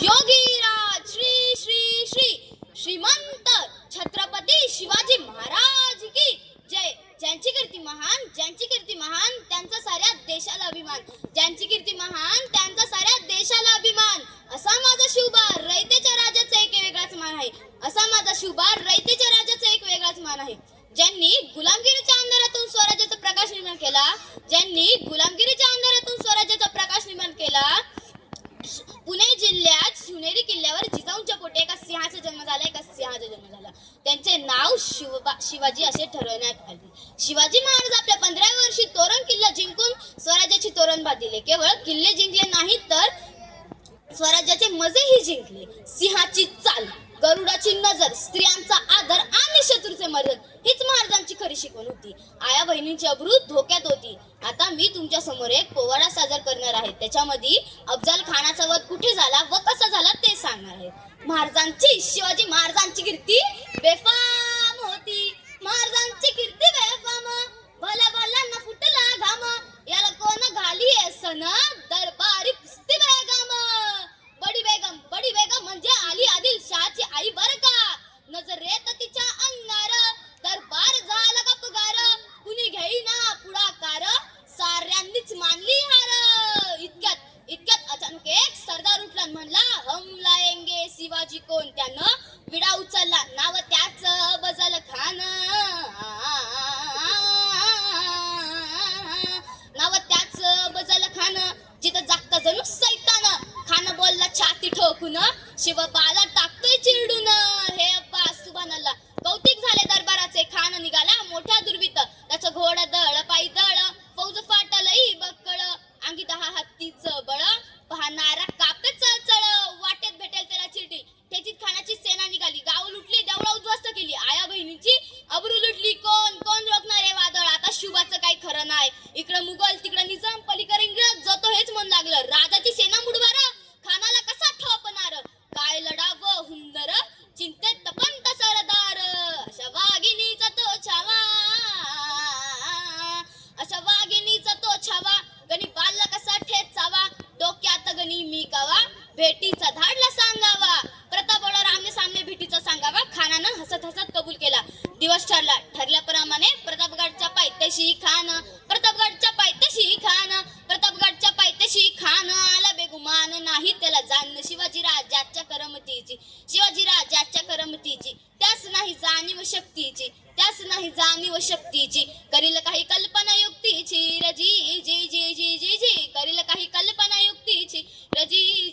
योगीराज श्री श्री श्री श्रीमंत छत्रपती शिवाजी महाराज की जय. ज्यांची कीर्ती महान, ज्यांची कीर्ती महान त्यांचा साऱ्या देशाला अभिमान, ज्यांची कीर्ती महान त्यांचा साऱ्या देशाला अभिमान. असा माझा शिवबा रयतेच्या राजाचा एक वेगळाच मान आहे, असा माझा शिवबा रयतेच्या राजाचा एक वेगळाच मान आहे. ज्यांनी गुलामगिरीच्या अंधारातून स्वराज्याचा प्रकाश निर्माण केला, ज्यांनी गुलामगिरीच्या अंधारातून स्वराज्याचा प्रकाश निर्माण केला. पुणे जिल्ह्यात शिवनेरी किल्ल्यावर जिजाऊंच्या पोटी एका सिंहाचा जन्म झाला, एका सिंहाचा जन्म झाला. त्यांचे नाव शिवाजी असे ठरवण्यात आले. शिवाजी महाराज आपल्या 15व्या वर्षी तोरण किल्ला जिंकून स्वराज्याची तोरण बांधिले. केवळ किल्ले जिंकले नाहीत तर स्वराज्याचे मजेही जिंकले. सिंहाची चाल, गरुडाची नजर, स्त्रियांचा आदर आणि शत्रूचे मर्दन हीच महाराजांची खरी शिकवण होती. आया बहिणींची अब्रू धोक्यात होती. आता मी तुमच्या समोर एक पोवाडा सादर करणार आहे. त्याच्यामध्ये अफजल खानाचा वध कुठे झाला व कसा झाला ते सांगणार आहे. महाराजांची, शिवाजी महाराजांची कीर्ती बेफाम होती, महाराजांची कीर्ती बेफाम. भल्या भल्यांना फुटला घाम, याला कोण घाली सन दरबारी कुस्ती बेगम. बडी बेगम म्हणजे आली आदिल शहाची आई बर का. नजरेत तिच्या अंगार दरबार झाला गपगार, कुणी घेईना पुढाकार, साऱ्यांनीच मानली हार. इतक्यात अचानक एक सरदार उठला, म्हणला हम लाएंगे शिवाजी कोण. त्यानं विडा उचलला, नाव त्याच बजल खान. नाव त्याच बजल खान. जिथं जागता जणू सैतान. खान बोलला छाती ठोकून, शिवबाला टाकतोय चिरडून. हे अप्पा सुभानअल्लाह. कौतिक झाले दरबाराचे. खान निघाला मोठ्या दुर्बीत. त्याचं घोड दळ पायी दळ, फौज फाटलई बक्कळ. अंगी 10 हत्तीचं बळ, पाहणारा कापे चळचळ. वाटेत भेटेल त्याला चिरडी. ठेचीत खानाची सेना निघाली. गाव लुटली, देवळा उद्ध्वस्त केली. आया बहिणींची अब्रू लुटली. कोण रोखणार हे वादळ. आता शुभाचं काही खरं नाही. इकडं मुघल, तिकडं निजाम, पलीकडे इंग्रज. जातो हेच मन लागलं. राजाची सेना मुडवार, खानाला कसा ठोपणार. काय लढावं हुंदर, चिंतेत तपंत सरदार. अशा वाघिणीचा तो छावा, अशा वाघिणीचा तो छावा. गणी बालला कसा ठेचावा, डोक्यात गणी मी कावा. भेटीचा धाडला सांगावा, प्रतापगड आमने सामने भेटीचा सांगावा. खानानं हसत हसत कबूल केला. दिवस ठरला. ठरल्याप्रमाणे प्रतापगडच्या पायथ्याशी खान, प्रतापगडच्या पायथ्याशी खान, प्रतापगडच्या पायथ्याशी खान. आला बेगुमान नाही त्याला जाण शिवाजी राजाच्या करमतीची, शिवाजी राजाच्या करमतीची. त्यास नाही जाणीव शक्तीची, त्यास नाही जाणीव शक्तीची. करील काही कल्पना युक्तीची रजी जी जी जी जी जी. करील काही कल्पना युक्तीची रजी